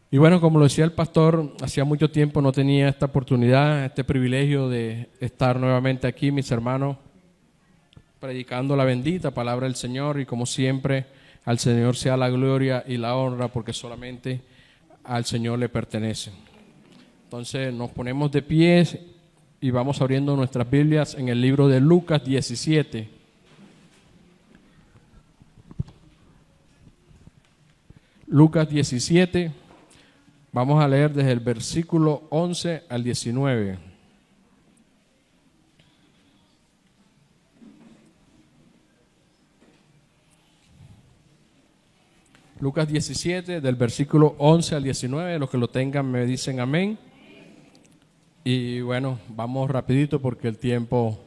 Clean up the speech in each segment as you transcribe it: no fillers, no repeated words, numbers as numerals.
Y bueno, como lo decía el pastor, hacía mucho tiempo no tenía esta oportunidad, este privilegio de estar nuevamente aquí, mis hermanos, predicando la bendita palabra del Señor. Y como siempre, al Señor sea la gloria y la honra, porque solamente al Señor le pertenece. Entonces nos ponemos de pie y vamos abriendo nuestras Biblias en el libro de Lucas 17. Lucas 17. Vamos a leer desde el versículo 11 al 19. Lucas 17, del versículo 11 al 19. Los que lo tengan me dicen amén. Y bueno, vamos rapidito porque el tiempo...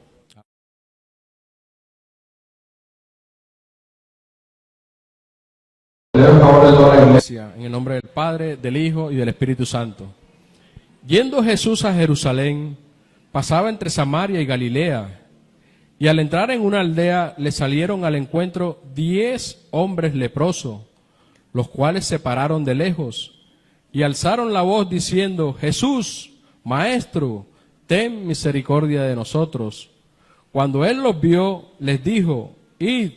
En el nombre del Padre, del Hijo y del Espíritu Santo. Yendo Jesús a Jerusalén, pasaba entre Samaria y Galilea, y al entrar en una aldea le salieron al encuentro 10 hombres leprosos, los cuales se pararon de lejos y alzaron la voz diciendo: Jesús, Maestro, ten misericordia de nosotros. Cuando él los vio, les dijo: Id,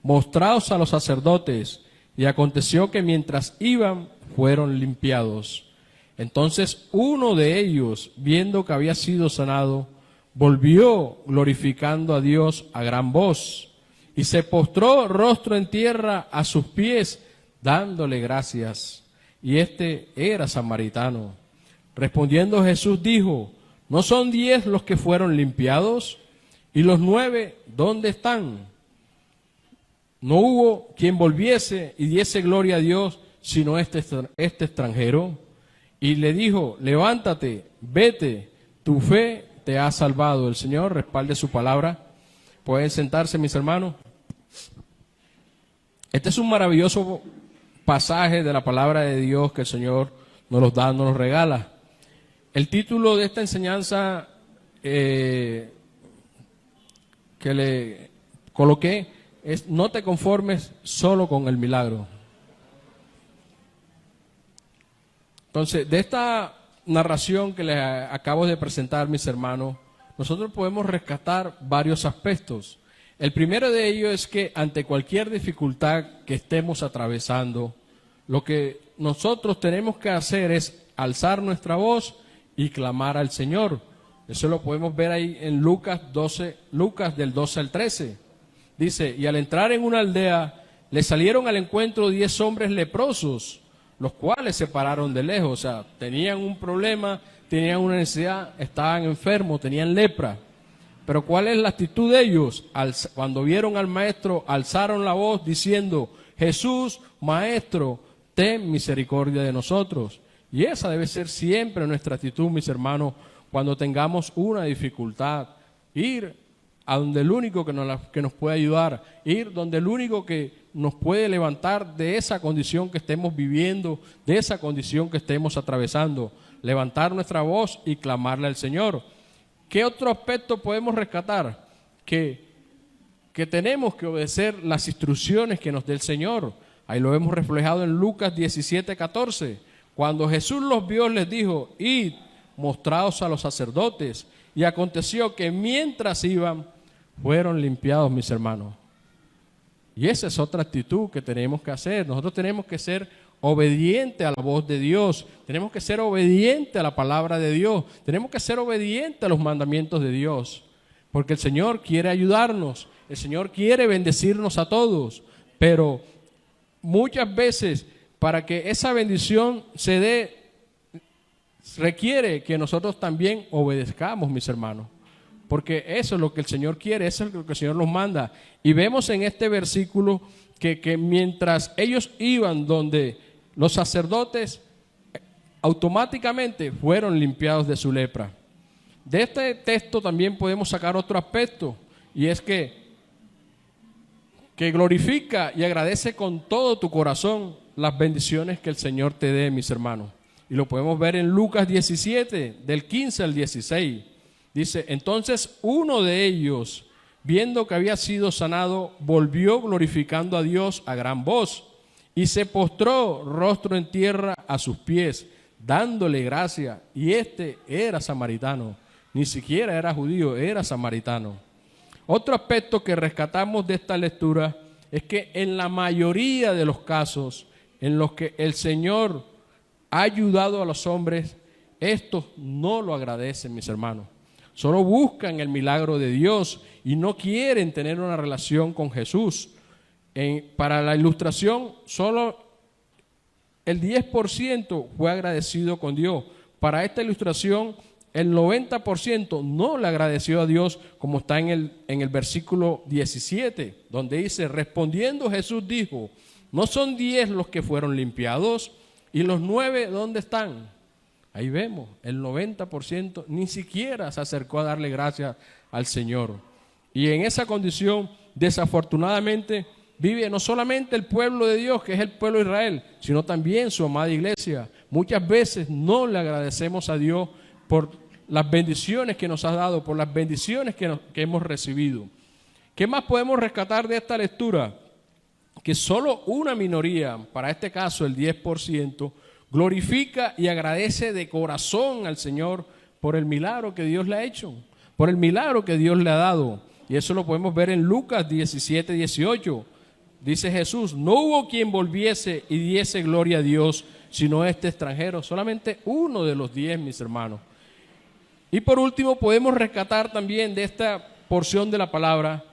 mostraos a los sacerdotes. Y aconteció que mientras iban, fueron limpiados. Entonces uno de ellos, viendo que había sido sanado, volvió glorificando a Dios a gran voz, y se postró rostro en tierra a sus pies, dándole gracias. Y este era samaritano. Respondiendo Jesús dijo: ¿no son 10 los que fueron limpiados? ¿Y los 9 dónde están? No hubo quien volviese y diese gloria a Dios, sino este extranjero. Y le dijo: levántate, vete, tu fe te ha salvado. El Señor respalde su palabra. Pueden sentarse, mis hermanos. Este es un maravilloso pasaje de la palabra de Dios que el Señor nos los da, nos los regala. El título de esta enseñanza que le coloqué es: no te conformes solo con el milagro. Entonces, de esta narración que les acabo de presentar, mis hermanos, nosotros podemos rescatar varios aspectos. El primero de ellos es que ante cualquier dificultad que estemos atravesando, lo que nosotros tenemos que hacer es alzar nuestra voz y clamar al Señor. Eso lo podemos ver ahí en Lucas del 12 al 13. Dice: y al entrar en una aldea, le salieron al encuentro 10 hombres leprosos, los cuales se pararon de lejos. O sea, tenían un problema, tenían una necesidad, estaban enfermos, tenían lepra. Pero ¿cuál es la actitud de ellos? Cuando vieron al maestro, alzaron la voz diciendo: Jesús, Maestro, ten misericordia de nosotros. Y esa debe ser siempre nuestra actitud, mis hermanos, cuando tengamos una dificultad. Ir a donde el único que nos puede ayudar, ir donde el único que nos puede levantar de esa condición que estemos viviendo, de esa condición que estemos atravesando, levantar nuestra voz y clamarle al Señor. ¿Qué otro aspecto podemos rescatar? Que tenemos que obedecer las instrucciones que nos dé el Señor. Ahí lo hemos reflejado en Lucas 17, 14. Cuando Jesús los vio, les dijo: id, mostraos a los sacerdotes. Y aconteció que mientras iban, fueron limpiados, mis hermanos. Y esa es otra actitud que tenemos que hacer. Nosotros tenemos que ser obedientes a la voz de Dios. Tenemos que ser obedientes a la palabra de Dios. Tenemos que ser obedientes a los mandamientos de Dios. Porque el Señor quiere ayudarnos. El Señor quiere bendecirnos a todos. Pero muchas veces, para que esa bendición se dé, requiere que nosotros también obedezcamos, mis hermanos. Porque eso es lo que el Señor quiere, eso es lo que el Señor nos manda. Y vemos en este versículo que mientras ellos iban donde los sacerdotes, automáticamente fueron limpiados de su lepra. De este texto también podemos sacar otro aspecto, y es que glorifica y agradece con todo tu corazón las bendiciones que el Señor te dé, mis hermanos. Y lo podemos ver en Lucas 17, del 15 al 16. Dice: entonces uno de ellos, viendo que había sido sanado, volvió glorificando a Dios a gran voz, y se postró rostro en tierra a sus pies, dándole gracia. Y este era samaritano, ni siquiera era judío, era samaritano. Otro aspecto que rescatamos de esta lectura es que en la mayoría de los casos en los que el Señor ha ayudado a los hombres, estos no lo agradecen, mis hermanos. Solo buscan el milagro de Dios y no quieren tener una relación con Jesús. Para la ilustración, solo el 10% fue agradecido con Dios. Para esta ilustración, el 90% no le agradeció a Dios, como está en el versículo 17, donde dice, respondiendo Jesús dijo, ¿no son 10 los que fueron limpiados? ¿Y los 9 dónde están? Ahí vemos, el 90% ni siquiera se acercó a darle gracias al Señor. Y en esa condición, desafortunadamente, vive no solamente el pueblo de Dios, que es el pueblo de Israel, sino también su amada iglesia. Muchas veces no le agradecemos a Dios por las bendiciones que nos ha dado, por las bendiciones que hemos recibido. ¿Qué más podemos rescatar de esta lectura? Que solo una minoría, para este caso el 10%, glorifica y agradece de corazón al Señor por el milagro que Dios le ha hecho, por el milagro que Dios le ha dado. Y eso lo podemos ver en Lucas 17, 18. Dice Jesús, no hubo quien volviese y diese gloria a Dios, sino este extranjero. Solamente uno de los 10, mis hermanos. Y por último, podemos rescatar también de esta porción de la palabra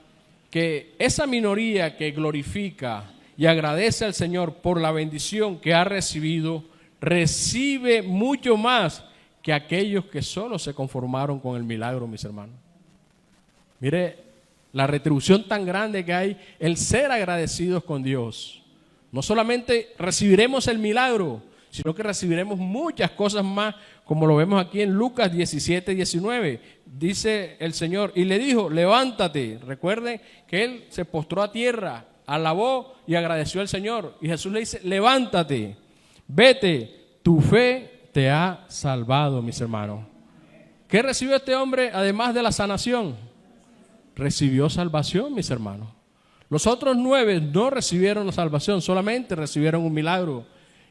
que esa minoría que glorifica y agradece al Señor por la bendición que ha recibido, recibe mucho más que aquellos que solo se conformaron con el milagro, mis hermanos. Mire la retribución tan grande que hay, el ser agradecidos con Dios. No solamente recibiremos el milagro, sino que recibiremos muchas cosas más, como lo vemos aquí en Lucas 17, 19. Dice el Señor, y le dijo, levántate. Recuerden que él se postró a tierra, alabó y agradeció al Señor. Y Jesús le dice, levántate, vete, tu fe te ha salvado, mis hermanos. ¿Qué recibió este hombre además de la sanación? Recibió salvación, mis hermanos. Los otros 9 no recibieron la salvación, solamente recibieron un milagro.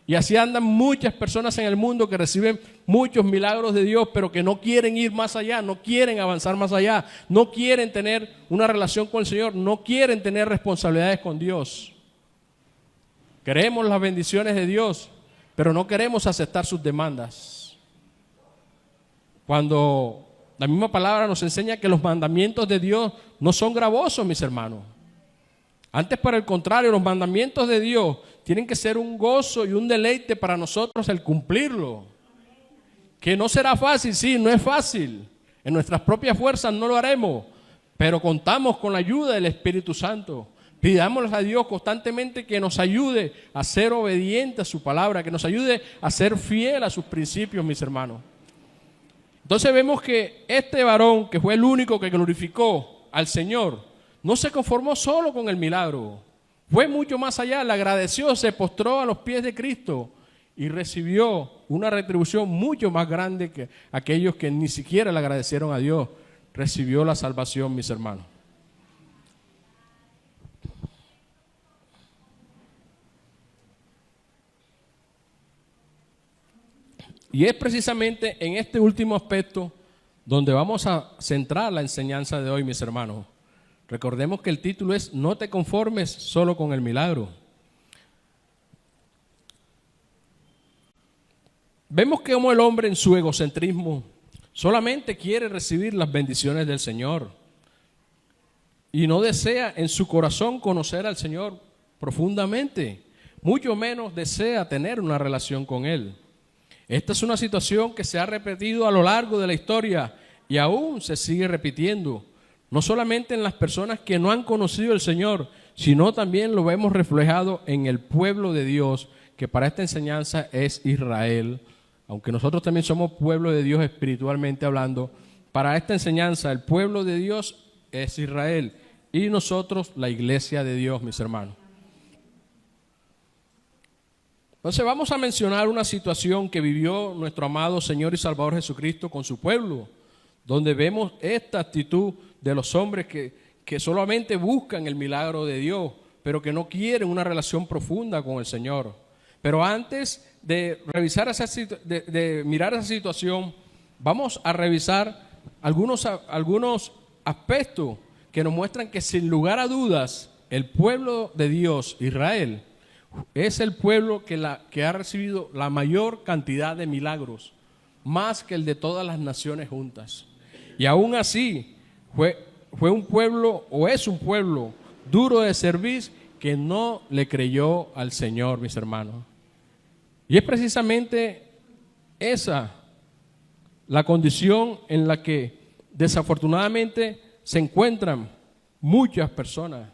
Y así andan muchas personas en el mundo que reciben muchos milagros de Dios, pero que no quieren ir más allá, no quieren avanzar más allá, no quieren tener una relación con el Señor, no quieren tener responsabilidades con Dios. Queremos las bendiciones de Dios, pero no queremos aceptar sus demandas. Cuando la misma palabra nos enseña que los mandamientos de Dios no son gravosos, mis hermanos. Antes, por el contrario, los mandamientos de Dios tienen que ser un gozo y un deleite para nosotros el cumplirlo. Que no será fácil, sí, no es fácil. En nuestras propias fuerzas no lo haremos, pero contamos con la ayuda del Espíritu Santo. Pidámosle a Dios constantemente que nos ayude a ser obediente a su palabra, que nos ayude a ser fiel a sus principios, mis hermanos. Entonces vemos que este varón, que fue el único que glorificó al Señor, no se conformó solo con el milagro, fue mucho más allá, le agradeció, se postró a los pies de Cristo y recibió una retribución mucho más grande que aquellos que ni siquiera le agradecieron a Dios. Recibió la salvación, mis hermanos. Y es precisamente en este último aspecto donde vamos a centrar la enseñanza de hoy, mis hermanos. Recordemos que el título es No te conformes solo con el milagro. Vemos que como el hombre en su egocentrismo solamente quiere recibir las bendiciones del Señor y no desea en su corazón conocer al Señor profundamente, mucho menos desea tener una relación con Él. Esta es una situación que se ha repetido a lo largo de la historia y aún se sigue repitiendo. No solamente en las personas que no han conocido al Señor, sino también lo vemos reflejado en el pueblo de Dios, que para esta enseñanza es Israel. Aunque nosotros también somos pueblo de Dios espiritualmente hablando, para esta enseñanza el pueblo de Dios es Israel y nosotros la iglesia de Dios, mis hermanos. Entonces vamos a mencionar una situación que vivió nuestro amado Señor y Salvador Jesucristo con su pueblo, donde vemos esta actitud de los hombres que solamente buscan el milagro de Dios, pero que no quieren una relación profunda con el Señor. Pero antes de revisar de mirar esa situación, vamos a revisar algunos aspectos que nos muestran que sin lugar a dudas el pueblo de Dios, Israel, es el pueblo que ha recibido la mayor cantidad de milagros, más que el de todas las naciones juntas. Y aún así fue un pueblo, o es un pueblo duro de servir, que no le creyó al Señor, mis hermanos. Y es precisamente esa la condición en la que desafortunadamente se encuentran muchas personas.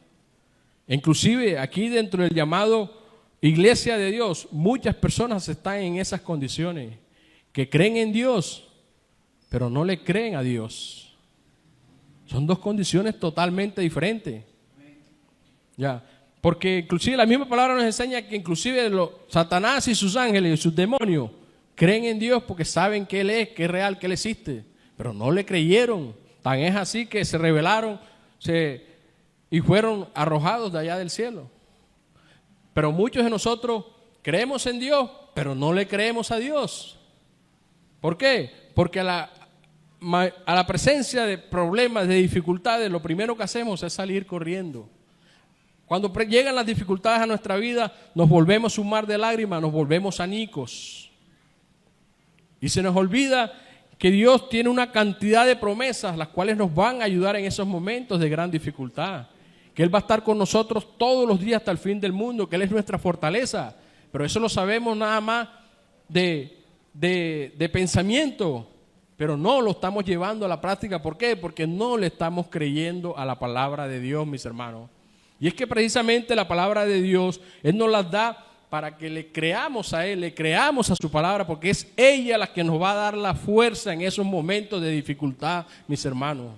Inclusive aquí dentro del llamado Iglesia de Dios, muchas personas están en esas condiciones, que creen en Dios, pero no le creen a Dios. Son dos condiciones totalmente diferentes. Ya, porque inclusive la misma palabra nos enseña que inclusive Satanás y sus ángeles y sus demonios creen en Dios porque saben que Él es, que es real, que Él existe, pero no le creyeron. Tan es así que se rebelaron y fueron arrojados de allá del cielo. Pero muchos de nosotros creemos en Dios, pero no le creemos a Dios. ¿Por qué? Porque a la presencia de problemas, de dificultades, lo primero que hacemos es salir corriendo. Cuando llegan las dificultades a nuestra vida, nos volvemos un mar de lágrimas, nos volvemos anicos. Y se nos olvida que Dios tiene una cantidad de promesas, las cuales nos van a ayudar en esos momentos de gran dificultad. Que Él va a estar con nosotros todos los días hasta el fin del mundo, que Él es nuestra fortaleza. Pero eso lo sabemos nada más de pensamiento, pero no lo estamos llevando a la práctica. ¿Por qué? Porque no le estamos creyendo a la palabra de Dios, mis hermanos. Y es que precisamente la palabra de Dios, Él nos las da para que le creamos a Él, le creamos a su palabra, porque es ella la que nos va a dar la fuerza en esos momentos de dificultad, mis hermanos.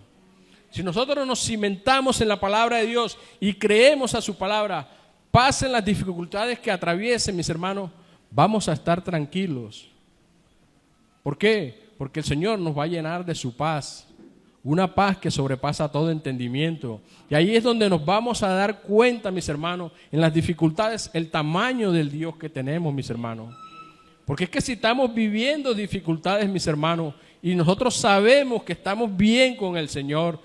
Si nosotros nos cimentamos en la palabra de Dios y creemos a su palabra, pasen las dificultades que atraviesen, mis hermanos, vamos a estar tranquilos. ¿Por qué? Porque el Señor nos va a llenar de su paz. Una paz que sobrepasa todo entendimiento. Y ahí es donde nos vamos a dar cuenta, mis hermanos, en las dificultades, el tamaño del Dios que tenemos, mis hermanos. Porque es que si estamos viviendo dificultades, mis hermanos, y nosotros sabemos que estamos bien con el Señor,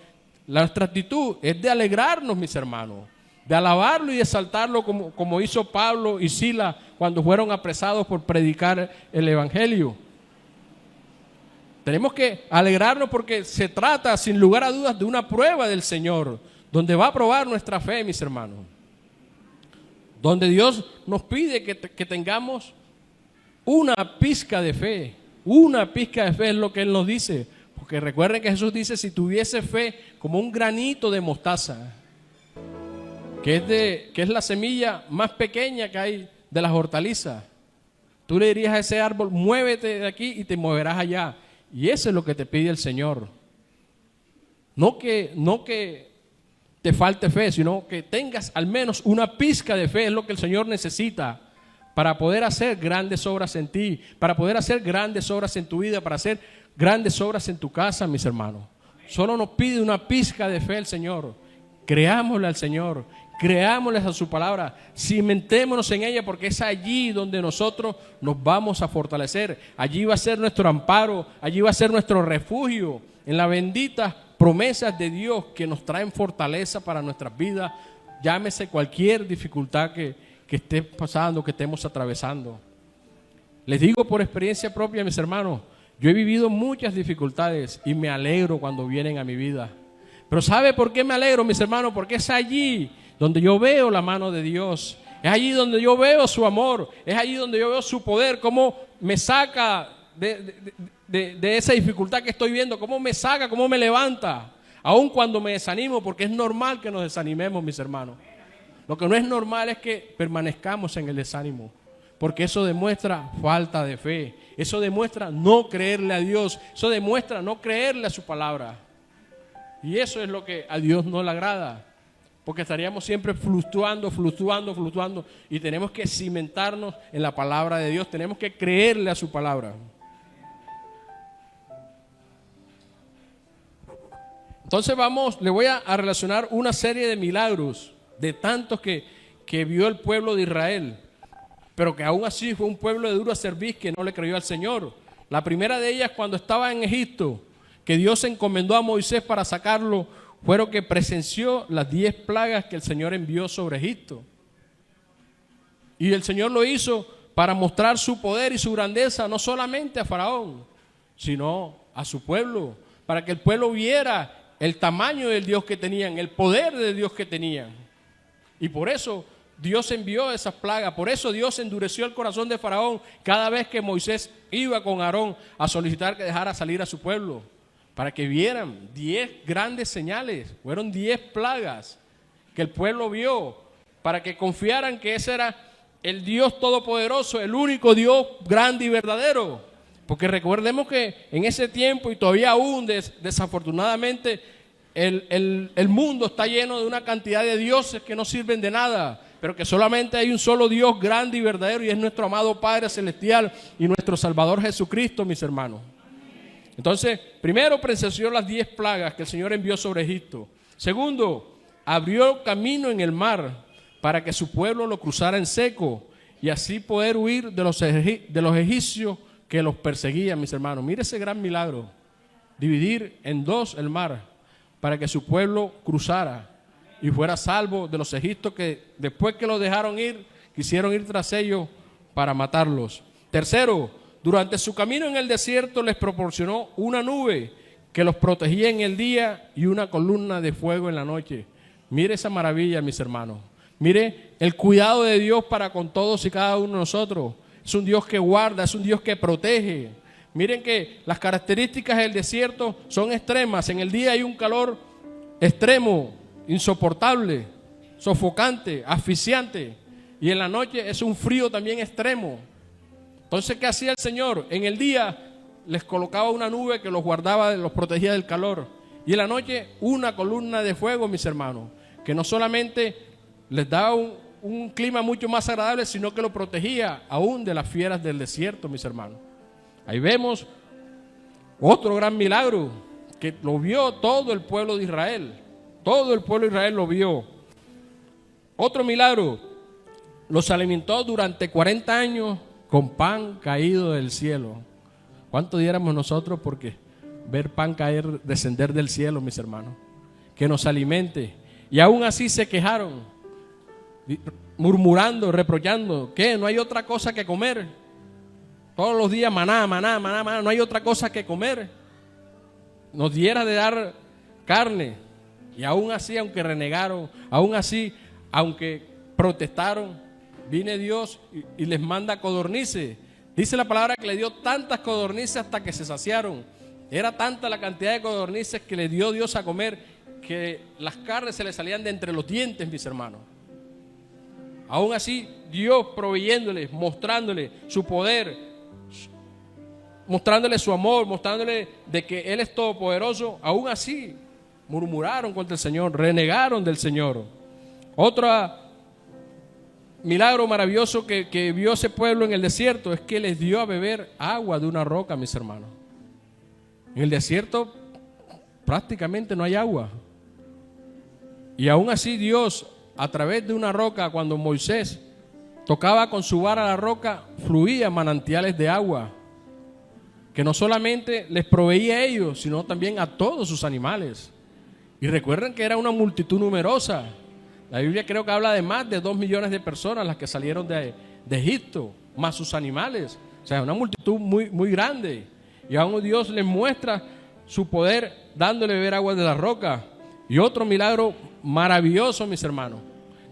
nuestra actitud es de alegrarnos, mis hermanos, de alabarlo y exaltarlo como hizo Pablo y Silas cuando fueron apresados por predicar el Evangelio. Tenemos que alegrarnos porque se trata, sin lugar a dudas, de una prueba del Señor, donde va a probar nuestra fe, mis hermanos. Donde Dios nos pide que tengamos una pizca de fe. Una pizca de fe es lo que Él nos dice. Porque recuerden que Jesús dice, si tuviese fe como un granito de mostaza, que es la semilla más pequeña que hay de las hortalizas, tú le dirías a ese árbol, muévete de aquí y te moverás allá. Y eso es lo que te pide el Señor. No que te falte fe, sino que tengas al menos una pizca de fe. Es lo que el Señor necesita para poder hacer grandes obras en ti, para poder hacer grandes obras en tu vida, para hacer grandes obras en tu casa, mis hermanos. Solo nos pide una pizca de fe el Señor. Creámosle al Señor, creámosle a su palabra, cimentémonos en ella, porque es allí donde nosotros nos vamos a fortalecer. Allí va a ser nuestro amparo, allí va a ser nuestro refugio, en las benditas promesas de Dios que nos traen fortaleza para nuestras vidas, llámese cualquier dificultad que esté pasando, que estemos atravesando. Les digo por experiencia propia, mis hermanos, yo he vivido muchas dificultades y me alegro cuando vienen a mi vida. Pero ¿sabe por qué me alegro, mis hermanos? Porque es allí donde yo veo la mano de Dios, es allí donde yo veo su amor, es allí donde yo veo su poder, cómo me saca de esa dificultad que estoy viendo, cómo me saca, cómo me levanta, aun cuando me desanimo, porque es normal que nos desanimemos, mis hermanos. Lo que no es normal es que permanezcamos en el desánimo, porque eso demuestra falta de fe, eso demuestra no creerle a Dios, eso demuestra no creerle a su palabra. Y eso es lo que a Dios no le agrada, porque estaríamos siempre fluctuando, y tenemos que cimentarnos en la palabra de Dios, tenemos que creerle a su palabra. Entonces le voy a relacionar una serie de milagros de tantos que vio el pueblo de Israel, pero que aún así fue un pueblo de dura cerviz que no le creyó al Señor. La primera de ellas, cuando estaba en Egipto, que Dios encomendó a Moisés para sacarlo, fueron que presenció las 10 plagas que el Señor envió sobre Egipto. Y el Señor lo hizo para mostrar su poder y su grandeza, no solamente a Faraón, sino a su pueblo, para que el pueblo viera el tamaño del Dios que tenían, el poder de Dios que tenían. Y por eso Dios envió esas plagas, por eso Dios endureció el corazón de Faraón cada vez que Moisés iba con Aarón a solicitar que dejara salir a su pueblo, para que vieran 10 grandes señales. Fueron 10 plagas que el pueblo vio, para que confiaran que ese era el Dios todopoderoso, el único Dios grande y verdadero. Porque recordemos que en ese tiempo, y todavía aún desafortunadamente, el mundo está lleno de una cantidad de dioses que no sirven de nada, pero que solamente hay un solo Dios grande y verdadero, y es nuestro amado Padre Celestial y nuestro Salvador Jesucristo, mis hermanos. Entonces, primero presenció las 10 plagas que el Señor envió sobre Egipto. Segundo, abrió camino en el mar para que su pueblo lo cruzara en seco y así poder huir de los egipcios que los perseguían, mis hermanos. Mire ese gran milagro, dividir en dos el mar para que su pueblo cruzara y fuera salvo de los egipcios que después que los dejaron ir, quisieron ir tras ellos para matarlos. Tercero, durante su camino en el desierto les proporcionó una nube que los protegía en el día y una columna de fuego en la noche. Mire esa maravilla, mis hermanos. Mire el cuidado de Dios para con todos y cada uno de nosotros. Es un Dios que guarda, es un Dios que protege. Miren que las características del desierto son extremas. En el día hay un calor extremo, insoportable, sofocante, asfixiante. Y en la noche es un frío también extremo. Entonces, ¿qué hacía el Señor? En el día les colocaba una nube que los guardaba, los protegía del calor. Y en la noche una columna de fuego, mis hermanos, que no solamente les daba un clima mucho más agradable, sino que lo protegía aún de las fieras del desierto, mis hermanos. Ahí vemos otro gran milagro que lo vio todo el pueblo de Israel. Todo el pueblo de Israel lo vio. Otro milagro, los alimentó durante 40 años con pan caído del cielo. ¿Cuánto diéramos nosotros porque ver pan caer, descender del cielo, mis hermanos? Que nos alimente. Y aún así se quejaron, murmurando, reprochando, ¿qué? No hay otra cosa que comer. Todos los días maná, maná, maná, maná, no hay otra cosa que comer. Nos diera de dar carne. Y aún así, aunque renegaron, aún así, aunque protestaron, viene Dios y les manda codornices. Dice la palabra que le dio tantas codornices hasta que se saciaron. Era tanta la cantidad de codornices que le dio Dios a comer que las carnes se le salían de entre los dientes, mis hermanos. Aún así, Dios proveyéndoles, mostrándole su poder, mostrándole su amor, mostrándole de que Él es todopoderoso, aún así murmuraron contra el Señor, renegaron del Señor. Otro milagro maravilloso que vio ese pueblo en el desierto es que les dio a beber agua de una roca, mis hermanos. En el desierto prácticamente no hay agua. Y aún así Dios, a través de una roca, cuando Moisés tocaba con su vara la roca, fluían manantiales de agua, que no solamente les proveía a ellos, sino también a todos sus animales. Y recuerden que era una multitud numerosa. La Biblia creo que habla de más de 2 millones de personas las que salieron de Egipto, más sus animales. O sea, una multitud muy, muy grande. Y aún Dios les muestra su poder dándole beber agua de la roca. Y otro milagro maravilloso, mis hermanos,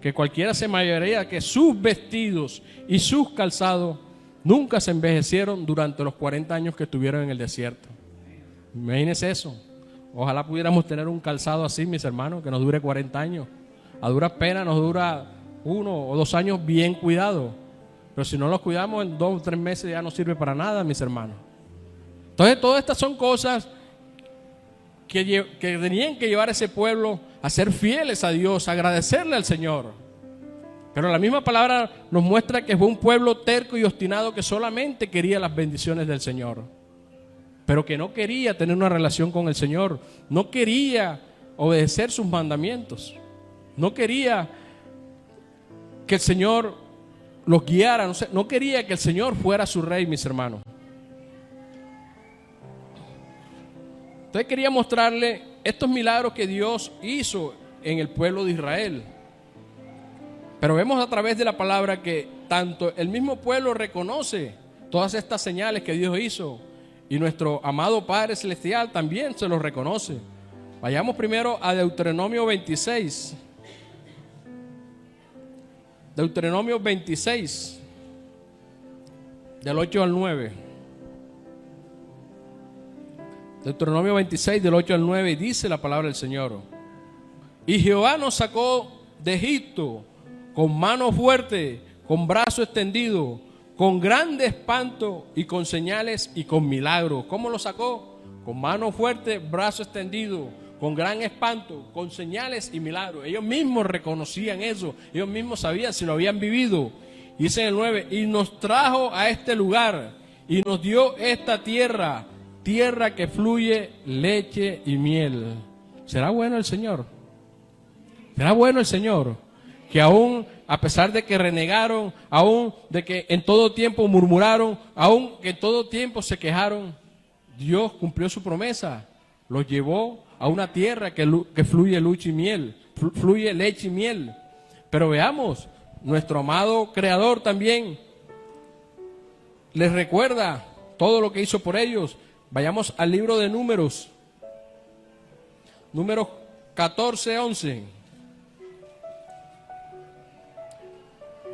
que cualquiera se imaginaría que sus vestidos y sus calzados nunca se envejecieron durante los 40 años que estuvieron en el desierto. Imagínense eso. Ojalá pudiéramos tener un calzado así, mis hermanos, que nos dure 40 años. A duras penas nos dura 1 o 2 años bien cuidado. Pero si no los cuidamos, en 2 o 3 meses ya no sirve para nada, mis hermanos. Entonces, todas estas son cosas que tenían que llevar a ese pueblo a ser fieles a Dios, a agradecerle al Señor. Pero la misma palabra nos muestra que fue un pueblo terco y obstinado que solamente quería las bendiciones del Señor, pero que no quería tener una relación con el Señor, no quería obedecer sus mandamientos, no quería que el Señor los guiara, no quería que el Señor fuera su rey, mis hermanos. Entonces quería mostrarle estos milagros que Dios hizo en el pueblo de Israel. Pero vemos a través de la palabra que tanto el mismo pueblo reconoce todas estas señales que Dios hizo, y nuestro amado Padre Celestial también se los reconoce. Vayamos primero a Deuteronomio 26. Deuteronomio 26, del 8 al 9. Deuteronomio 26, del 8 al 9, dice la palabra del Señor: y Jehová nos sacó de Egipto con mano fuerte, con brazo extendido, con grande espanto y con señales y con milagros. ¿Cómo lo sacó? Con mano fuerte, brazo extendido, con gran espanto, con señales y milagros. Ellos mismos reconocían eso, ellos mismos sabían si lo habían vivido. Dice en el 9, y nos trajo a este lugar y nos dio esta tierra, tierra que fluye leche y miel. ¿Será bueno el Señor? ¿Será bueno el Señor? Que aún, a pesar de que renegaron, aún de que en todo tiempo murmuraron, aún que en todo tiempo se quejaron, Dios cumplió su promesa. Los llevó a una tierra que fluye leche y miel, fluye leche y miel. Pero veamos, nuestro amado Creador también les recuerda todo lo que hizo por ellos. Vayamos al libro de Números, Números 14, 11.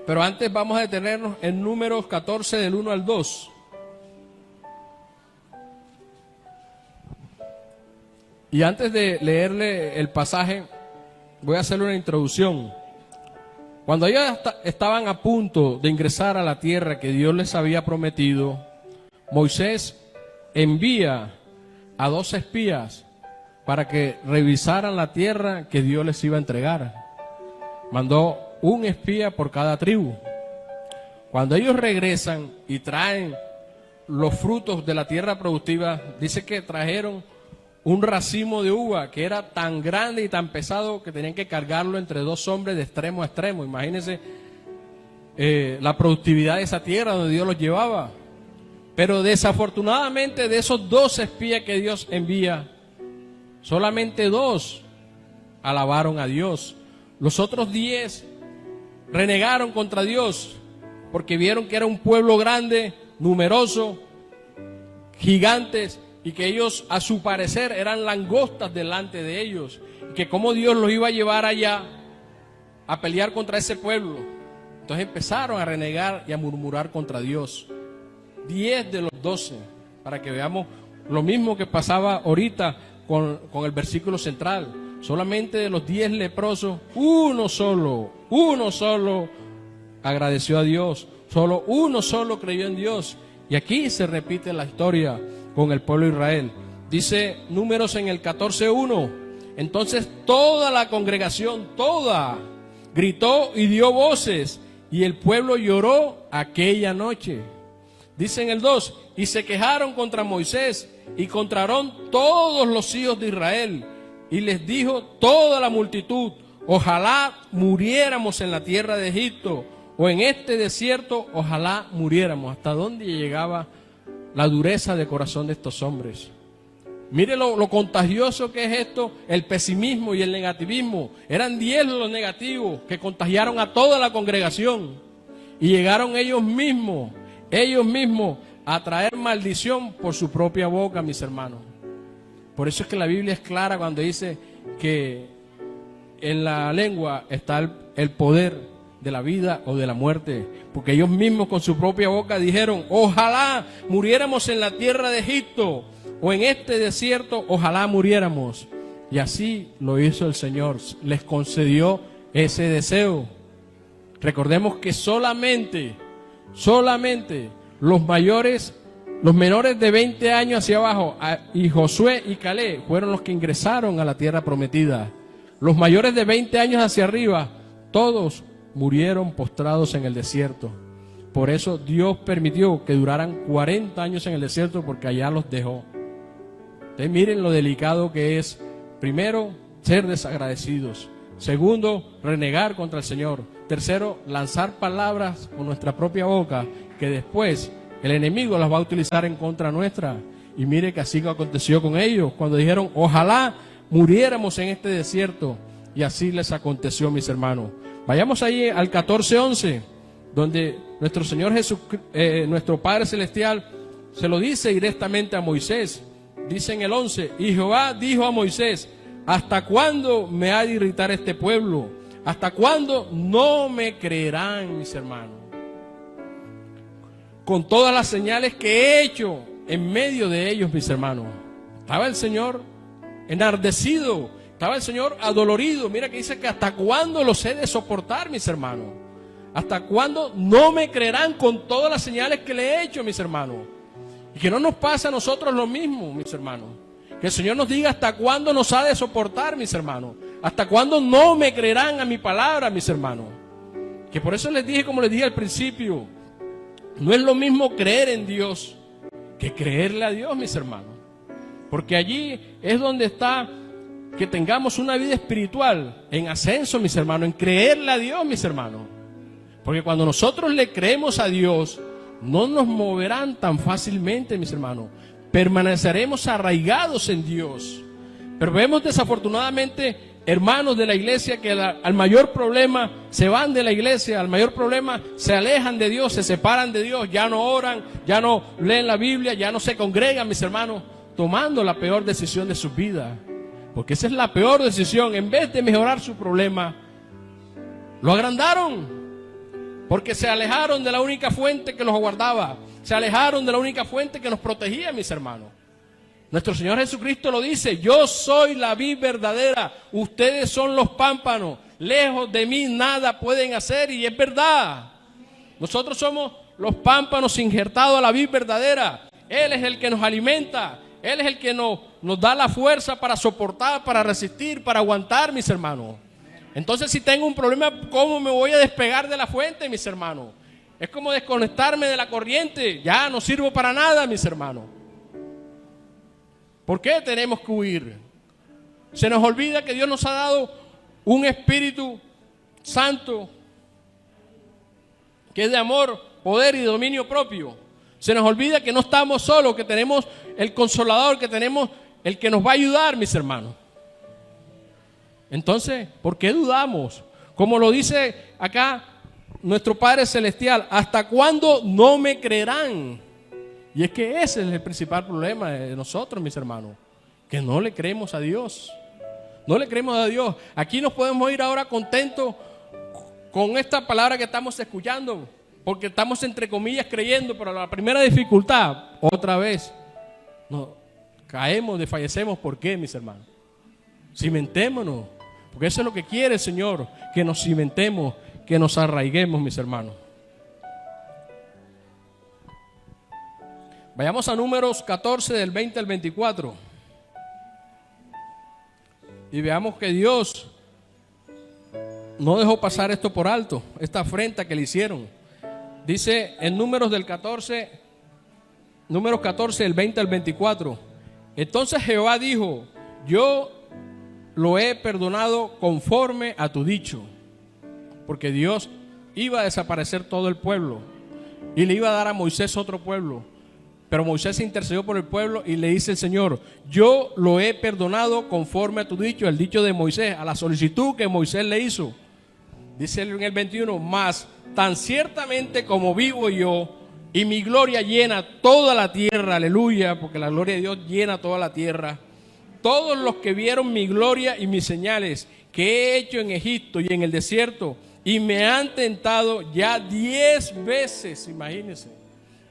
Pero antes vamos a detenernos en Números 14 del 1 al 2. Y antes de leerle el pasaje, voy a hacerle una introducción. Cuando ellos estaban a punto de ingresar a la tierra que Dios les había prometido, Moisés envía a 2 espías para que revisaran la tierra que Dios les iba a entregar. Mandó un espía por cada tribu. Cuando ellos regresan y traen los frutos de la tierra productiva, dice que trajeron un racimo de uva que era tan grande y tan pesado que tenían que cargarlo entre 2 hombres de extremo a extremo. Imagínense la productividad de esa tierra donde Dios los llevaba. Pero desafortunadamente de esos 2 espías que Dios envía, solamente 2 alabaron a Dios. Los otros 10 renegaron contra Dios porque vieron que era un pueblo grande, numeroso, gigantes, y que ellos a su parecer eran langostas delante de ellos, y que cómo Dios los iba a llevar allá a pelear contra ese pueblo. Entonces empezaron a renegar y a murmurar contra Dios. 10 de los 12, para que veamos lo mismo que pasaba ahorita con el versículo central. Solamente de los 10 leprosos, uno solo agradeció a Dios. Solo uno solo creyó en Dios. Y aquí se repite la historia con el pueblo de Israel. Dice Números en el 14:1. Entonces toda la congregación, toda, gritó y dio voces, y el pueblo lloró aquella noche. Dice en el 2, y se quejaron contra Moisés y contra Aarón todos los hijos de Israel. Y les dijo toda la multitud: ojalá muriéramos en la tierra de Egipto, o en este desierto, ojalá muriéramos. ¿Hasta dónde llegaba la dureza de corazón de estos hombres? Mire lo contagioso que es esto, el pesimismo y el negativismo. Eran 10 los negativos que contagiaron a toda la congregación. Y llegaron ellos mismos a traer maldición por su propia boca, mis hermanos. Por eso es que la Biblia es clara cuando dice que en la lengua está el poder de la vida o de la muerte. Porque ellos mismos con su propia boca dijeron: ojalá muriéramos en la tierra de Egipto, o en este desierto, ojalá muriéramos. Y así lo hizo el Señor, les concedió ese deseo. Recordemos que solamente los menores de 20 años hacia abajo, y Josué y Caleb, fueron los que ingresaron a la tierra prometida. Los mayores de 20 años hacia arriba, todos murieron postrados en el desierto. Por eso Dios permitió que duraran 40 años en el desierto, porque allá los dejó. Ustedes miren lo delicado que es, primero, ser desagradecidos. Segundo, renegar contra el Señor. Tercero, lanzar palabras con nuestra propia boca que después el enemigo las va a utilizar en contra nuestra. Y mire que así aconteció con ellos cuando dijeron, ojalá muriéramos en este desierto. Y así les aconteció, mis hermanos. Vayamos ahí al 14:11, donde nuestro Señor nuestro Padre Celestial, se lo dice directamente a Moisés. Dice en el 11, y Jehová dijo a Moisés, ¿hasta cuándo me ha de irritar este pueblo? ¿Hasta cuándo no me creerán, mis hermanos? Con todas las señales que he hecho en medio de ellos, mis hermanos. Estaba el Señor enardecido, estaba el Señor adolorido. Mira que dice que hasta cuándo los he de soportar, mis hermanos. ¿Hasta cuándo no me creerán con todas las señales que le he hecho, mis hermanos? Y que no nos pase a nosotros lo mismo, mis hermanos. Que el Señor nos diga hasta cuándo nos ha de soportar, mis hermanos. Hasta cuándo no me creerán a mi palabra, mis hermanos. Que por eso les dije, como les dije al principio, no es lo mismo creer en Dios que creerle a Dios, mis hermanos. Porque allí es donde está que tengamos una vida espiritual en ascenso, mis hermanos, en creerle a Dios, mis hermanos. Porque cuando nosotros le creemos a Dios, no nos moverán tan fácilmente, mis hermanos. Permaneceremos arraigados en Dios. Pero vemos desafortunadamente hermanos de la iglesia que al mayor problema se van de la iglesia, al mayor problema se alejan de Dios, se separan de Dios, ya no oran, ya no leen la Biblia, ya no se congregan, mis hermanos, tomando la peor decisión de su vida. Porque esa es la peor decisión. En vez de mejorar su problema, lo agrandaron. Porque se alejaron de la única fuente que los guardaba. Se alejaron de la única fuente que nos protegía, mis hermanos. Nuestro Señor Jesucristo lo dice, yo soy la vid verdadera, ustedes son los pámpanos, lejos de mí nada pueden hacer, y es verdad. Nosotros somos los pámpanos injertados a la vid verdadera. Él es el que nos alimenta, Él es el que nos da la fuerza para soportar, para resistir, para aguantar, mis hermanos. Entonces, si tengo un problema, ¿cómo me voy a despegar de la fuente, mis hermanos? Es como desconectarme de la corriente, ya no sirvo para nada, mis hermanos. ¿Por qué tenemos que huir? Se nos olvida que Dios nos ha dado un Espíritu Santo que es de amor, poder y dominio propio. Se nos olvida que no estamos solos, que tenemos el Consolador, que tenemos el que nos va a ayudar, mis hermanos. Entonces, ¿por qué dudamos? Como lo dice acá nuestro Padre Celestial, ¿hasta cuándo no me creerán? Y es que ese es el principal problema de nosotros, mis hermanos, que no le creemos a Dios. No le creemos a Dios. Aquí nos podemos ir ahora contentos con esta palabra que estamos escuchando, porque estamos entre comillas creyendo, pero la primera dificultad, otra vez, no, caemos, desfallecemos. ¿Por qué, mis hermanos? Cimentémonos, porque eso es lo que quiere el Señor, que nos cimentemos, que nos arraiguemos, mis hermanos. Vayamos a Números 14, del 20 al 24. Y veamos que Dios no dejó pasar esto por alto, esta afrenta que le hicieron. Dice en Números 14, del 20 al 24. Entonces Jehová dijo, yo lo he perdonado conforme a tu dicho. Porque Dios iba a desaparecer todo el pueblo y le iba a dar a Moisés otro pueblo. Pero Moisés se intercedió por el pueblo y le dice el Señor, yo lo he perdonado conforme a tu dicho, el dicho de Moisés, a la solicitud que Moisés le hizo. Dice en el 21, mas tan ciertamente como vivo yo y mi gloria llena toda la tierra, aleluya, porque la gloria de Dios llena toda la tierra. Todos los que vieron mi gloria y mis señales que he hecho en Egipto y en el desierto y me han tentado ya 10 veces, imagínense.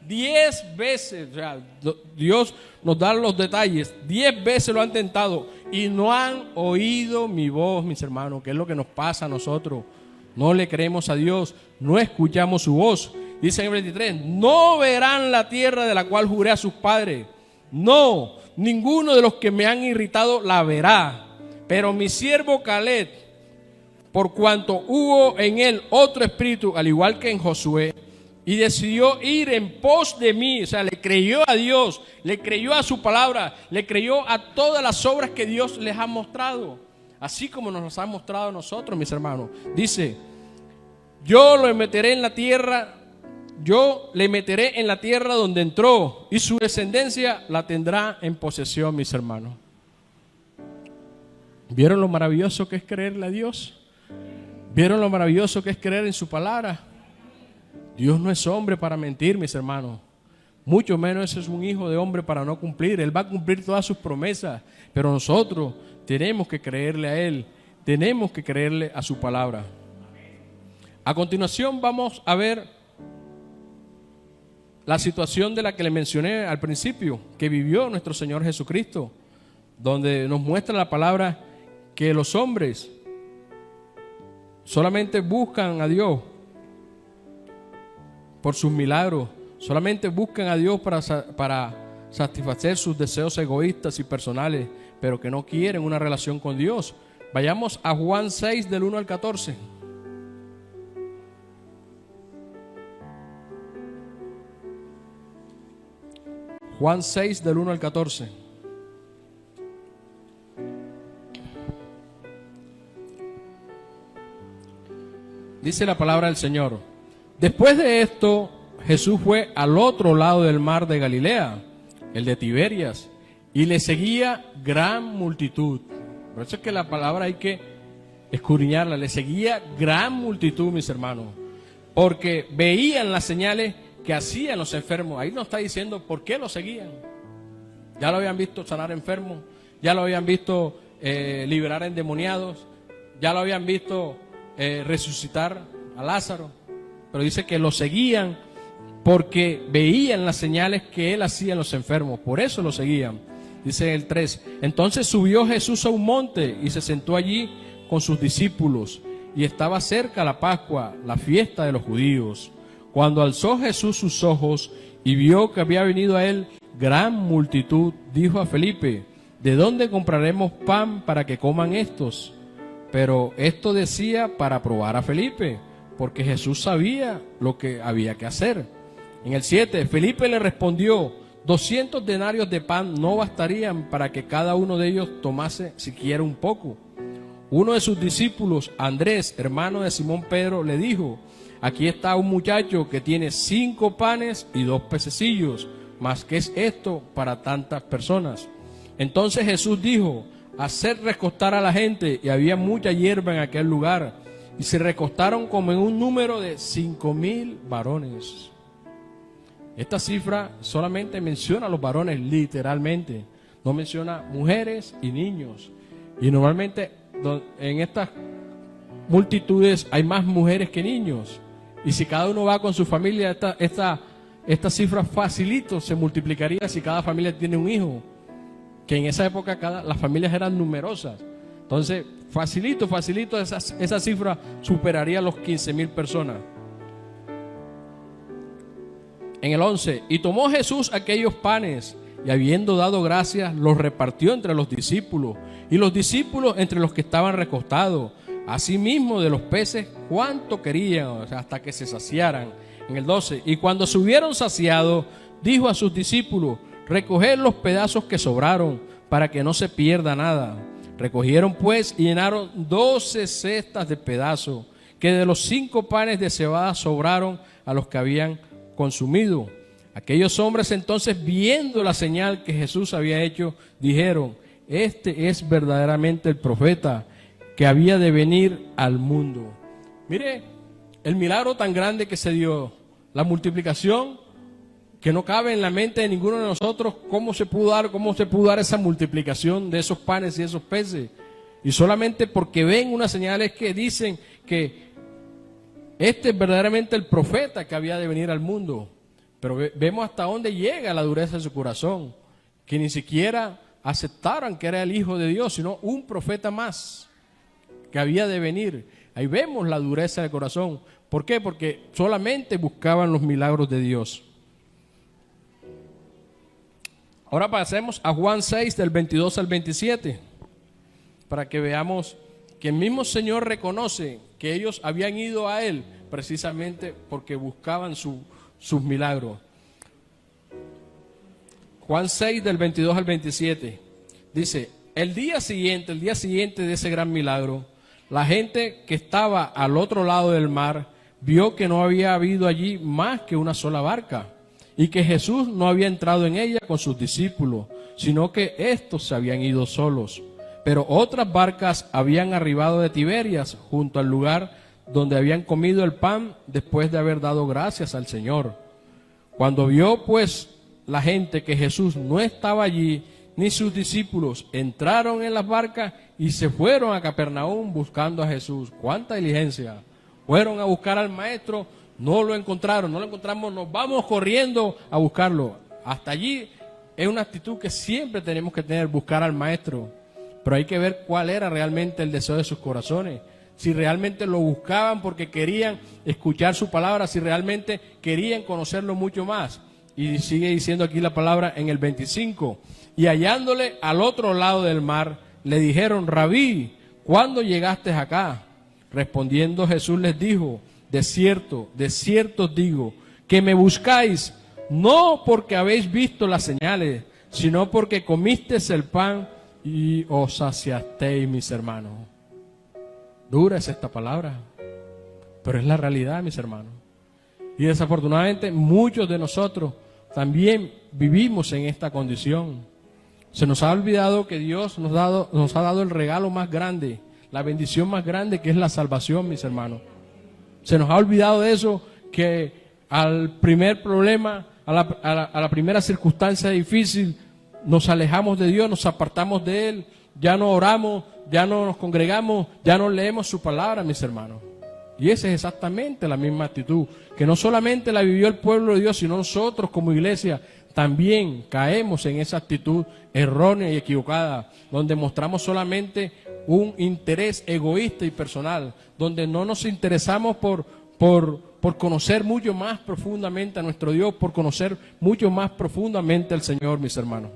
10 veces, o sea, Dios nos da los detalles, 10 veces lo han tentado y no han oído mi voz, mis hermanos, que es lo que nos pasa a nosotros. No le creemos a Dios, no escuchamos su voz. Dice en el 23, no verán la tierra de la cual juré a sus padres. No, ninguno de los que me han irritado la verá. Pero mi siervo Caleb, por cuanto hubo en él otro espíritu, al igual que en Josué, y decidió ir en pos de mí, o sea, le creyó a Dios, le creyó a su palabra, le creyó a todas las obras que Dios les ha mostrado. así como nos los ha mostrado a nosotros, mis hermanos. Dice, yo le meteré en la tierra donde entró, y su descendencia la tendrá en posesión, mis hermanos. ¿Vieron lo maravilloso que es creerle a Dios? ¿Vieron lo maravilloso que es creer en su palabra? Dios no es hombre para mentir, mis hermanos. Mucho menos es un hijo de hombre para no cumplir. Él va a cumplir todas sus promesas, pero nosotros tenemos que creerle a Él. Tenemos que creerle a su palabra. A continuación vamos a ver la situación de la que le mencioné al principio, que vivió nuestro Señor Jesucristo, donde nos muestra la palabra que los hombres solamente buscan a Dios por sus milagros, solamente buscan a Dios para satisfacer sus deseos egoístas y personales, pero que no quieren una relación con Dios. Vayamos a Juan 6 del 1 al 14. Juan 6 del 1 al 14. Dice la palabra del Señor: después de esto, Jesús fue al otro lado del mar de Galilea, el de Tiberias, y le seguía gran multitud. Por eso es que la palabra hay que escudriñarla. Le seguía gran multitud, mis hermanos, porque veían las señales que hacían los enfermos. Ahí nos está diciendo por qué lo seguían. Ya lo habían visto sanar enfermos, ya lo habían visto liberar endemoniados, ya lo habían visto resucitar a Lázaro, pero dice que lo seguían porque veían las señales que él hacía en los enfermos, por eso lo seguían. Dice el 3, entonces subió Jesús a un monte y se sentó allí con sus discípulos, y estaba cerca la Pascua, la fiesta de los judíos. Cuando alzó Jesús sus ojos y vio que había venido a él gran multitud, dijo a Felipe, ¿de dónde compraremos pan para que coman estos? Pero esto decía para probar a Felipe, porque Jesús sabía lo que había que hacer. En el 7, Felipe le respondió, 200 denarios de pan no bastarían para que cada uno de ellos tomase siquiera un poco. Uno de sus discípulos, Andrés, hermano de Simón Pedro, le dijo, aquí está un muchacho que tiene 5 panes y 2 pececillos, mas ¿qué es esto para tantas personas? Entonces Jesús dijo, haced recostar a la gente, y había mucha hierba en aquel lugar, y se recostaron como en un número de 5,000 varones. Esta cifra solamente menciona a los varones literalmente, no menciona mujeres y niños. Y normalmente en estas multitudes hay más mujeres que niños. Y si cada uno va con su familia, esta cifra facilito se multiplicaría si cada familia tiene un hijo. Que en esa época las familias eran numerosas. Entonces, facilito, esa cifra superaría los 15,000 personas. En el 11, y tomó Jesús aquellos panes, y habiendo dado gracias, los repartió entre los discípulos, y los discípulos entre los que estaban recostados. Asimismo de los peces, cuánto querían, o sea, hasta que se saciaran. En el 12, y cuando se hubieron saciado, dijo a sus discípulos, recoged los pedazos que sobraron, para que no se pierda nada. Recogieron pues y llenaron 12 cestas de pedazos, que de los 5 panes de cebada sobraron a los que habían consumido. Aquellos hombres entonces, viendo la señal que Jesús había hecho, dijeron, este es verdaderamente el profeta que había de venir al mundo. Mire el milagro tan grande que se dio, la multiplicación que no cabe en la mente de ninguno de nosotros. ¿Cómo se pudo dar esa multiplicación de esos panes y esos peces? Y solamente porque ven unas señales que dicen que este es verdaderamente el profeta que había de venir al mundo. Pero vemos hasta dónde llega la dureza de su corazón, que ni siquiera aceptaron que era el Hijo de Dios, sino un profeta más que había de venir. Ahí vemos la dureza del corazón. ¿Por qué? Porque solamente buscaban los milagros de Dios. Ahora pasemos a Juan 6 del 22 al 27, para que veamos que el mismo Señor reconoce que ellos habían ido a Él precisamente porque buscaban sus milagros. Juan 6 del 22 al 27 dice, el día siguiente de ese gran milagro, la gente que estaba al otro lado del mar vio que no había habido allí más que una sola barca y que Jesús no había entrado en ella con sus discípulos, sino que éstos se habían ido solos. Pero otras barcas habían arribado de Tiberias junto al lugar donde habían comido el pan después de haber dado gracias al Señor. Cuando vio pues la gente que Jesús no estaba allí, ni sus discípulos, entraron en las barcas y se fueron a Capernaum buscando a Jesús. ¡Cuánta diligencia! Fueron a buscar al maestro, no lo encontraron, no lo encontramos, nos vamos corriendo a buscarlo. Hasta allí es una actitud que siempre tenemos que tener, buscar al maestro. Pero hay que ver cuál era realmente el deseo de sus corazones. Si realmente lo buscaban porque querían escuchar su palabra, si realmente querían conocerlo mucho más. Y sigue diciendo aquí la palabra en el 25. Y hallándole al otro lado del mar, le dijeron: Rabí, ¿cuándo llegaste acá? Respondiendo Jesús les dijo: de cierto os digo, que me buscáis, no porque habéis visto las señales, sino porque comisteis el pan y os saciasteis, mis hermanos. Dura es esta palabra, pero es la realidad, mis hermanos. Y desafortunadamente muchos de nosotros también vivimos en esta condición. Se nos ha olvidado que Dios nos ha dado el regalo más grande, la bendición más grande, que es la salvación, mis hermanos. Se nos ha olvidado de eso, que al primer problema, a la primera circunstancia difícil, nos alejamos de Dios, nos apartamos de Él, ya no oramos, ya no nos congregamos, ya no leemos su palabra, mis hermanos. Y esa es exactamente la misma actitud, que no solamente la vivió el pueblo de Dios, sino nosotros como iglesia también caemos en esa actitud errónea y equivocada, donde mostramos solamente un interés egoísta y personal, donde no nos interesamos por conocer mucho más profundamente a nuestro Dios, por conocer mucho más profundamente al Señor, mis hermanos.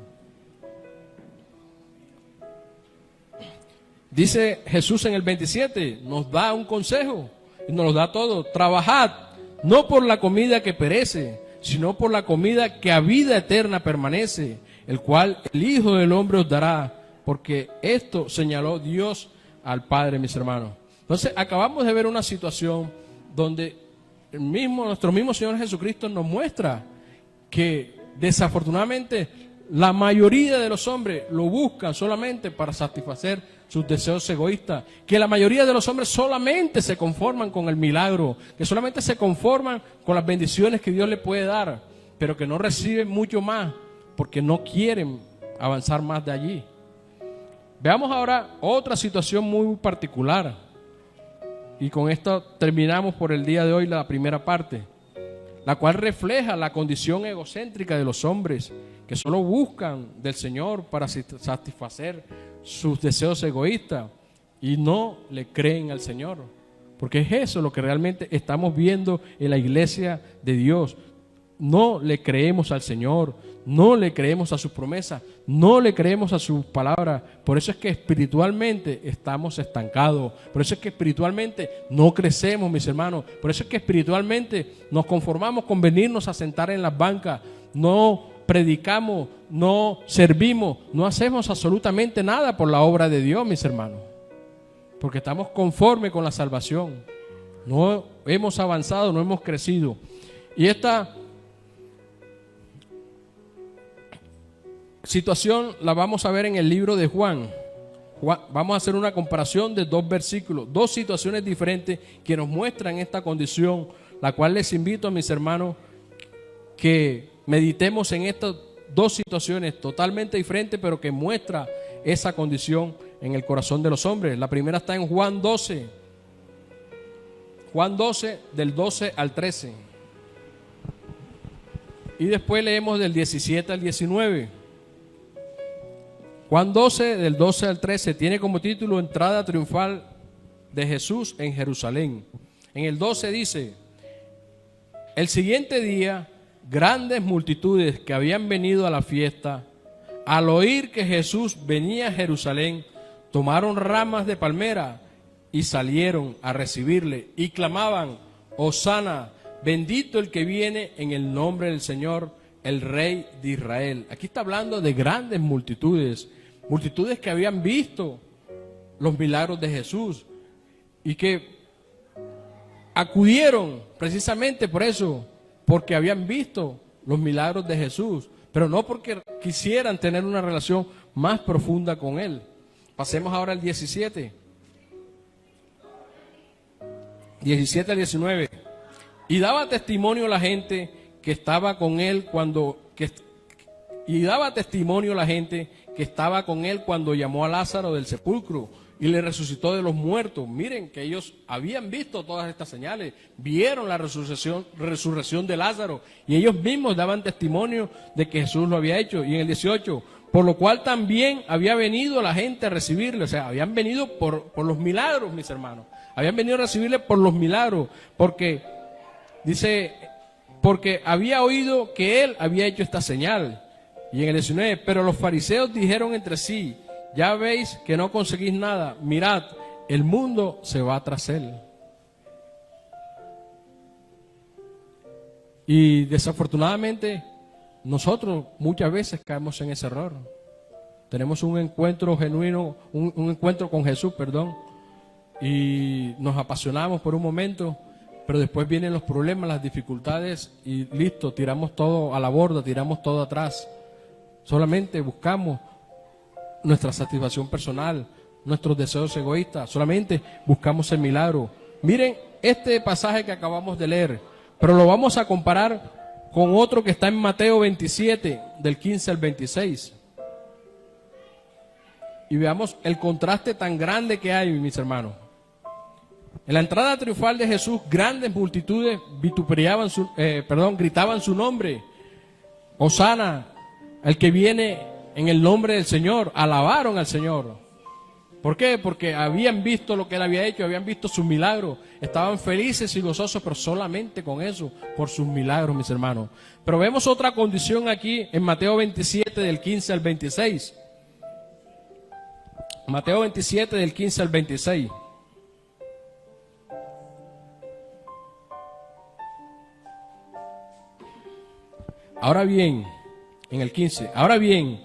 Dice Jesús en el 27, nos da un consejo y nos lo da todo: trabajad, no por la comida que perece, sino por la comida que a vida eterna permanece, el cual el Hijo del Hombre os dará, porque esto señaló Dios al Padre, mis hermanos. Entonces, acabamos de ver una situación donde nuestro mismo Señor Jesucristo nos muestra que desafortunadamente la mayoría de los hombres lo buscan solamente para satisfacer sus deseos egoístas, que la mayoría de los hombres solamente se conforman con el milagro, que solamente se conforman con las bendiciones que Dios le puede dar, pero que no reciben mucho más porque no quieren avanzar más de allí. Veamos ahora otra situación muy particular, y con esto terminamos por el día de hoy la primera parte, la cual refleja la condición egocéntrica de los hombres que solo buscan del Señor para satisfacer sus deseos egoístas y no le creen al Señor, porque es eso lo que realmente estamos viendo en la iglesia de Dios. No le creemos al Señor, no le creemos a sus promesas, no le creemos a su palabra. Por eso es que espiritualmente estamos estancados, por eso es que espiritualmente no crecemos, mis hermanos, por eso es que espiritualmente nos conformamos con venirnos a sentar en las bancas, no predicamos, no servimos, no hacemos absolutamente nada por la obra de Dios, mis hermanos, porque estamos conformes con la salvación, no hemos avanzado, no hemos crecido. Y esta situación la vamos a ver en el libro de Juan. Vamos a hacer una comparación de dos versículos, dos situaciones diferentes que nos muestran esta condición, la cual les invito a mis hermanos que meditemos en estas dos situaciones totalmente diferentes, pero que muestra esa condición en el corazón de los hombres. La primera está en Juan 12, del 12 al 13. Y después leemos del 17 al 19. Juan 12, del 12 al 13, tiene como título Entrada triunfal de Jesús en Jerusalén. En el 12 dice: el siguiente día, grandes multitudes que habían venido a la fiesta, al oír que Jesús venía a Jerusalén, tomaron ramas de palmera y salieron a recibirle y clamaban: Hosana, bendito el que viene en el nombre del Señor, el Rey de Israel. Aquí está hablando de grandes multitudes, multitudes que habían visto los milagros de Jesús y que acudieron precisamente por eso, porque habían visto los milagros de Jesús, pero no porque quisieran tener una relación más profunda con Él. Pasemos ahora al 17 al 19. Y daba testimonio la gente que estaba con él cuando llamó a Lázaro del sepulcro y le resucitó de los muertos. Miren que ellos habían visto todas estas señales, vieron la resurrección de Lázaro y ellos mismos daban testimonio de que Jesús lo había hecho. Y en el 18, por lo cual también había venido la gente a recibirle, o sea, habían venido por los milagros, mis hermanos, habían venido a recibirle por los milagros, porque dice, porque había oído que él había hecho esta señal. Y en el 19, pero los fariseos dijeron entre sí, ya veis que no conseguís nada, mirad, el mundo se va tras él. Y desafortunadamente nosotros muchas veces caemos en ese error. Tenemos un encuentro genuino, un encuentro con Jesús, y nos apasionamos por un momento, pero después vienen los problemas, las dificultades y listo, tiramos todo a la borda, tiramos todo atrás. Solamente buscamos nuestra satisfacción personal, nuestros deseos egoístas, solamente buscamos el milagro. Miren este pasaje que acabamos de leer, pero lo vamos a comparar con otro que está en Mateo 27, del 15 al 26. Y veamos el contraste tan grande que hay, mis hermanos. En la entrada triunfal de Jesús, grandes multitudes gritaban su nombre. Hosana, el que viene en el nombre del Señor, alabaron al Señor. ¿Por qué? Porque habían visto lo que Él había hecho, habían visto sus milagros, estaban felices y gozosos, pero solamente con eso, por sus milagros, mis hermanos. Pero vemos otra condición aquí en Mateo 27, del 15 al 26. Mateo 27, del 15 al 26. Ahora bien, en el 15, ahora bien,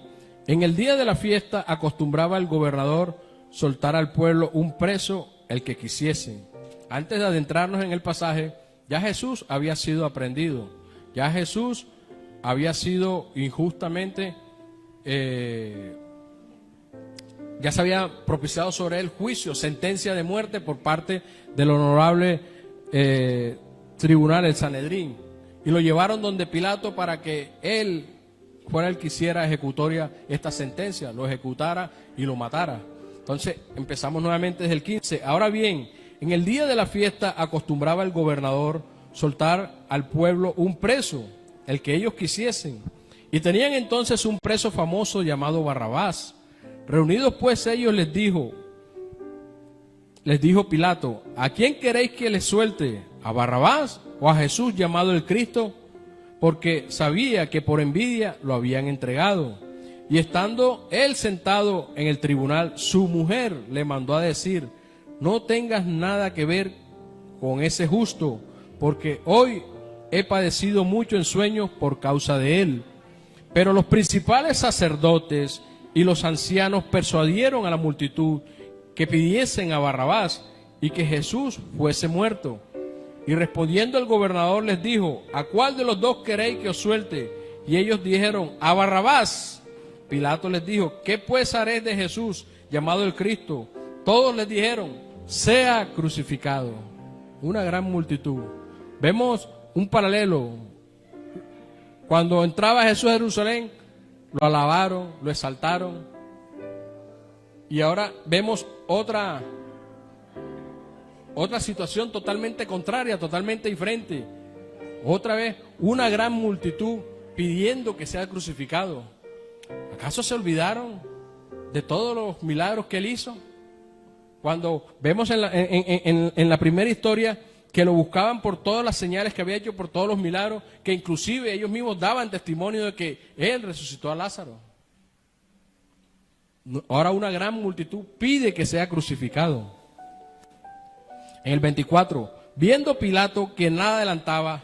en el día de la fiesta acostumbraba el gobernador soltar al pueblo un preso, el que quisiesen. Antes de adentrarnos en el pasaje, ya Jesús había sido aprehendido, ya Jesús había sido injustamente, ya se había propiciado sobre él juicio, sentencia de muerte por parte del honorable tribunal, el Sanedrín. Y lo llevaron donde Pilato para que él fuera el que hiciera ejecutoria esta sentencia, lo ejecutara y lo matara. Entonces empezamos nuevamente desde el 15. Ahora bien, en el día de la fiesta acostumbraba el gobernador soltar al pueblo un preso, el que ellos quisiesen. Y tenían entonces un preso famoso llamado Barrabás. Reunidos pues ellos les dijo Pilato, ¿a quién queréis que les suelte? ¿A Barrabás o a Jesús llamado el Cristo? Porque sabía que por envidia lo habían entregado. Y estando él sentado en el tribunal, su mujer le mandó a decir, no tengas nada que ver con ese justo, porque hoy he padecido mucho en sueños por causa de él. Pero los principales sacerdotes y los ancianos persuadieron a la multitud que pidiesen a Barrabás y que Jesús fuese muerto. Y respondiendo el gobernador les dijo, ¿a cuál de los dos queréis que os suelte? Y ellos dijeron, a Barrabás. Pilato les dijo, ¿qué pues haré de Jesús, llamado el Cristo? Todos les dijeron, sea crucificado. Una gran multitud. Vemos un paralelo. Cuando entraba Jesús a Jerusalén, lo alabaron, lo exaltaron. Y ahora vemos otra situación totalmente contraria, totalmente diferente. Otra vez, una gran multitud pidiendo que sea crucificado. ¿Acaso se olvidaron de todos los milagros que él hizo? Cuando vemos en la primera historia que lo buscaban por todas las señales que había hecho, por todos los milagros, que inclusive ellos mismos daban testimonio de que él resucitó a Lázaro. Ahora una gran multitud pide que sea crucificado. En el 24, viendo Pilato que nada adelantaba,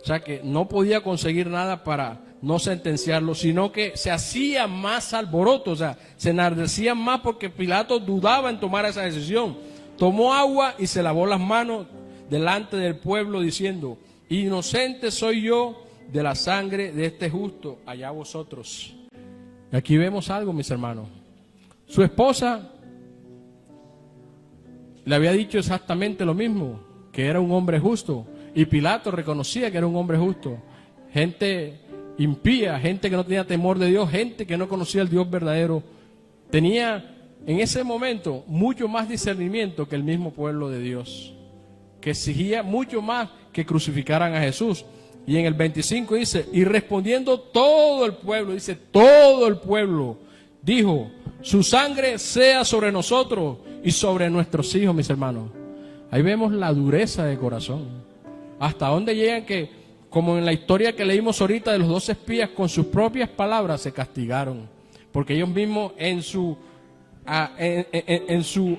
o sea que no podía conseguir nada para no sentenciarlo, sino que se hacía más alboroto, o sea, se enardecían más porque Pilato dudaba en tomar esa decisión. Tomó agua y se lavó las manos delante del pueblo diciendo: inocente soy yo de la sangre de este justo, allá vosotros. Y aquí vemos algo, mis hermanos. Su esposa le había dicho exactamente lo mismo, que era un hombre justo, y Pilato reconocía que era un hombre justo. Gente impía, gente que no tenía temor de Dios, gente que no conocía al Dios verdadero, tenía en ese momento mucho más discernimiento que el mismo pueblo de Dios, que exigía mucho más que crucificaran a Jesús. Y en el 25 dice: y respondiendo todo el pueblo, dice todo el pueblo, dijo: su sangre sea sobre nosotros y sobre nuestros hijos. Mis hermanos, ahí vemos la dureza de corazón. Hasta dónde llegan que, como en la historia que leímos ahorita de los 2 espías, con sus propias palabras se castigaron, porque ellos mismos en su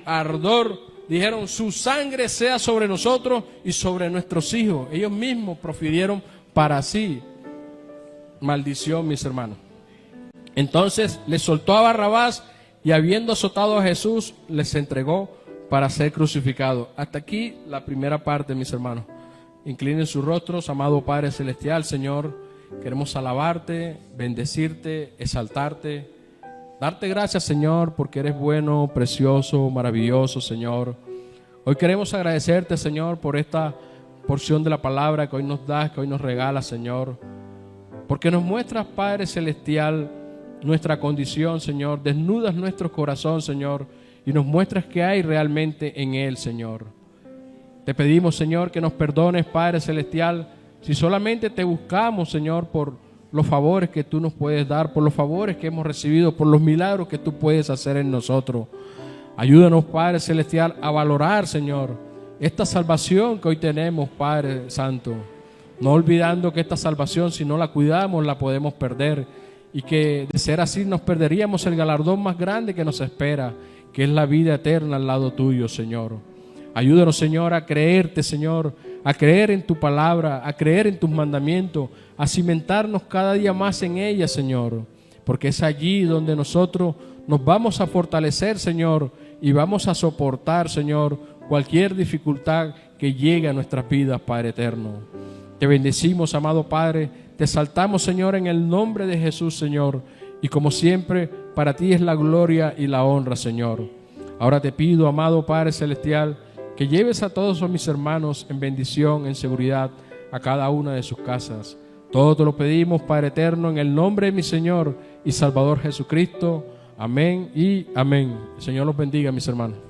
ardor dijeron: su sangre sea sobre nosotros y sobre nuestros hijos. Ellos mismos profirieron para sí maldición, mis hermanos. Entonces les soltó a Barrabás, y habiendo azotado a Jesús, les entregó para ser crucificado. Hasta aquí la primera parte, mis hermanos. Inclinen sus rostros. Amado Padre Celestial, Señor, queremos alabarte, bendecirte, exaltarte, darte gracias, Señor, porque eres bueno, precioso, maravilloso, Señor. Hoy queremos agradecerte, Señor, por esta porción de la palabra que hoy nos das, que hoy nos regalas, Señor, porque nos muestras, Padre Celestial, nuestra condición, Señor. Desnudas nuestro corazón, Señor, y nos muestras qué hay realmente en él, Señor. Te pedimos, Señor, que nos perdones, Padre Celestial, si solamente te buscamos, Señor, por los favores que tú nos puedes dar, por los favores que hemos recibido, por los milagros que tú puedes hacer en nosotros. Ayúdanos, Padre Celestial, a valorar, Señor, esta salvación que hoy tenemos, Padre Santo. No olvidando que esta salvación, si no la cuidamos, la podemos perder. Y que de ser así nos perderíamos el galardón más grande que nos espera, que es la vida eterna al lado tuyo, Señor. Ayúdanos, Señor, a creerte, Señor, a creer en tu palabra, a creer en tus mandamientos, a cimentarnos cada día más en ella, Señor, porque es allí donde nosotros nos vamos a fortalecer, Señor, y vamos a soportar, Señor, cualquier dificultad que llegue a nuestras vidas, Padre eterno. Te bendecimos, amado Padre, te exaltamos, Señor, en el nombre de Jesús, Señor, y como siempre, para ti es la gloria y la honra, Señor. Ahora te pido, amado Padre Celestial, que lleves a todos mis hermanos en bendición, en seguridad, a cada una de sus casas. Todo te lo pedimos, Padre eterno, en el nombre de mi Señor y Salvador Jesucristo. Amén y amén. El Señor los bendiga, mis hermanos.